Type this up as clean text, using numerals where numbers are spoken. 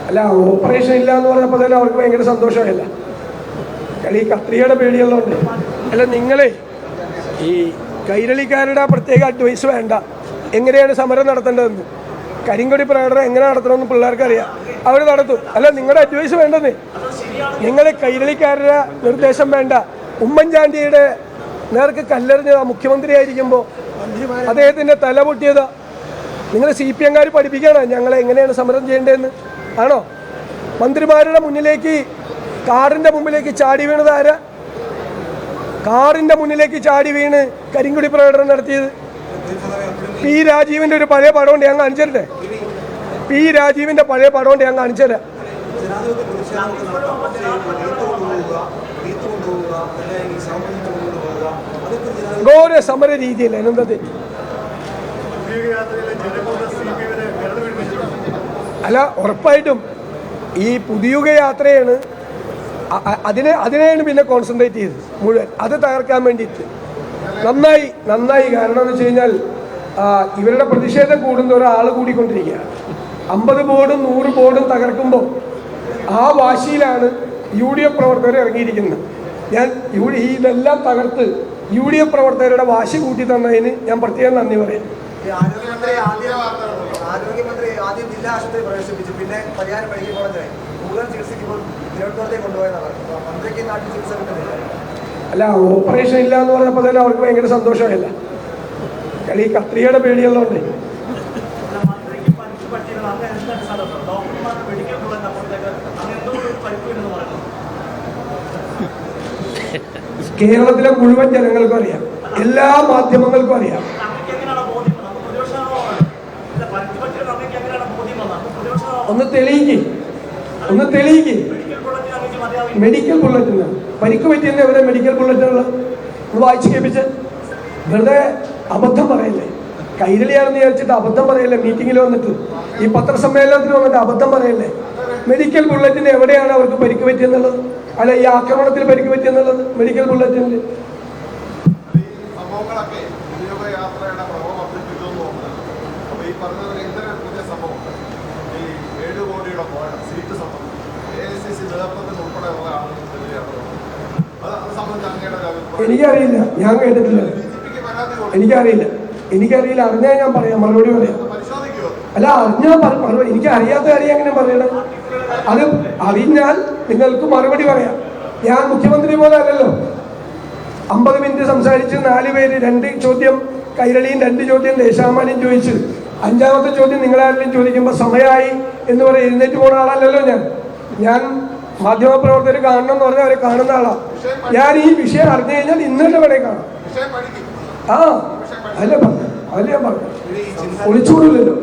അല്ല, ഓപ്പറേഷൻ ഇല്ല എന്ന് പറഞ്ഞപ്പോൾ തന്നെ അവർക്ക് ഭയങ്കര സന്തോഷമായില്ല. കളി കത്രികയുടെ പേടിയുള്ളതുകൊണ്ട്. അല്ല, നിങ്ങളെ ഈ കൈരളിക്കാരുടെ പ്രത്യേക അഡ്വൈസ് വേണ്ട, എങ്ങനെയാണ് സമരം നടത്തേണ്ടതെന്ന്. കരിങ്കൊടി പ്രകടനം എങ്ങനെ നടത്തണമെന്ന് പിള്ളേർക്കറിയാം, അവർ നടത്തും. അല്ല, നിങ്ങളുടെ അഡ്വൈസ് വേണ്ടെന്നേ. നിങ്ങൾ കൈരളിക്കാരുടെ നിർദ്ദേശം വേണ്ട. ഉമ്മൻചാണ്ടിയുടെ നേർക്ക് കല്ലെറിഞ്ഞതാ മുഖ്യമന്ത്രിയായിരിക്കുമ്പോൾ, അദ്ദേഹത്തിൻ്റെ തല പൊട്ടിയതാ. നിങ്ങൾ CPM-കാർ പഠിപ്പിക്കണം ഞങ്ങളെ എങ്ങനെയാണ് സമരം ചെയ്യേണ്ടതെന്ന് ആണോ? മന്ത്രിമാരുടെ മുന്നിലേക്ക്, കാറിൻ്റെ മുമ്പിലേക്ക് ചാടി വീണത് ആരാ? കാറിൻ്റെ മുന്നിലേക്ക് ചാടി വീണ് കരിങ്കൊടി പ്രകടനം നടത്തിയത് P. രാജീവിൻ്റെ ഒരു പഴയ പടം ഉണ്ട്, ഞാൻ കാണിച്ചതരട്ടെ. P. രാജീവിൻ്റെ പഴയ പടം ഉണ്ട്, ഞാൻ കാണിച്ചുതരാം. ഘോര സമര രീതിയല്ല, എന്താ തെറ്റ്? അല്ല, ഉറപ്പായിട്ടും ഈ പുതിയുഗ യാത്രയാണ് അതിനെയാണ് പിന്നെ കോൺസെൻട്രേറ്റ് ചെയ്തത് മുഴുവൻ, അത് തകർക്കാൻ വേണ്ടിയിട്ട്. നന്നായി കാരണം എന്ന് വെച്ച് കഴിഞ്ഞാൽ ഇവരുടെ പ്രതിഷേധം കൂടുന്ന ഒരാൾ കൂടിക്കൊണ്ടിരിക്കുകയാണ്. 50 ബോർഡും 100 ബോർഡും തകർക്കുമ്പോൾ ആ വാശിയിലാണ് UDF പ്രവർത്തകർ ഇറങ്ങിയിരിക്കുന്നത്. ഞാൻ ഇതെല്ലാം തകർത്ത് UDF പ്രവർത്തകരുടെ വാശി കൂട്ടി തന്നതിന് ഞാൻ പ്രത്യേകം നന്ദി പറയാം. ആരോഗ്യമന്ത്രി ആദ്യം ജില്ലാ ആശുപത്രി പ്രവേശിപ്പിച്ചു, പിന്നെ പരിഹാരം മെഡിക്കൽ കോളേജായി. കൂടുതൽ ചികിത്സയ്ക്ക് തിരുവനന്തപുരത്തേക്ക് കൊണ്ടുപോയെന്നാണ് മന്ത്രിക്ക് നാട്ടിൽ ചികിത്സ കിട്ടുന്നില്ല. അല്ല, ഓപ്പറേഷൻ ഇല്ല എന്ന് പറഞ്ഞപ്പോൾ തന്നെ അവർക്ക് ഭയങ്കര സന്തോഷമായില്ല. കളി കത്രികയുടെ പേടിയുള്ളതുകൊണ്ട്. കേരളത്തിലെ മുഴുവൻ ജനങ്ങൾക്കും അറിയാം, എല്ലാ മാധ്യമങ്ങൾക്കും അറിയാം. ഒന്ന് തെളിയിക്ക്. മെഡിക്കൽ ബുള്ളറ്റിന് പരിക്ക് പറ്റിയെന്ന് എവിടെ മെഡിക്കൽ ബുള്ളറ്റിനുള്ള വായിച്ച് കേൾപ്പിച്ച് വെറുതെ അബദ്ധം പറയല്ലേ. കൈരളിയാണെന്ന് വിചാരിച്ചിട്ട് അബദ്ധം പറയല്ലേ. മീറ്റിങ്ങിൽ വന്നിട്ട് ഈ പത്രസമ്മേളനത്തിന് വന്നിട്ട് അബദ്ധം പറയല്ലേ. മെഡിക്കൽ ബുള്ളറ്റിന് എവിടെയാണ് അവർക്ക് പരിക്ക് പറ്റിയെന്നുള്ളത്, അല്ല ഈ ആക്രമണത്തിൽ പരിക്ക് പറ്റിയെന്നുള്ളത് മെഡിക്കൽ ബുള്ളറ്റിൻ്റെ. എനിക്കറിയില്ല, ഞാൻ കേട്ടിട്ടില്ല, എനിക്കറിയില്ല. അറിഞ്ഞാൽ ഞാൻ പറയാം, മറുപടി പറയാം. അല്ല, അറിഞ്ഞാൽ മറുപടി, എനിക്ക് അറിയാത്ത കാര്യം എങ്ങനെ പറയണം? അത് അറിഞ്ഞാൽ നിങ്ങൾക്ക് മറുപടി പറയാം. ഞാൻ മുഖ്യമന്ത്രി പോലെ അല്ലല്ലോ. 50 മിനിറ്റ് സംസാരിച്ച് 4 പേര് 2 ചോദ്യം കൈരളിയും 2 ചോദ്യം ദേശാമാനും ചോദിച്ചു. 5-ാമത്തെ ചോദ്യം നിങ്ങളാരെങ്കിലും ചോദിക്കുമ്പോൾ സമയമായി എന്ന് പറയും എഴുന്നേറ്റ് പോകുന്ന ആളല്ലല്ലോ ഞാൻ മാധ്യമപ്രവർത്തകർ കാണണം എന്ന് പറഞ്ഞാൽ അവരെ കാണുന്ന ആളാണ്. ഞാൻ ഈ വിഷയം അറിഞ്ഞു കഴിഞ്ഞാൽ ഇന്നലെ വേണേ കാണാം. അതല്ലേ ഞാൻ പറഞ്ഞു, ഒളിച്ചുകൂടില്ലല്ലോ.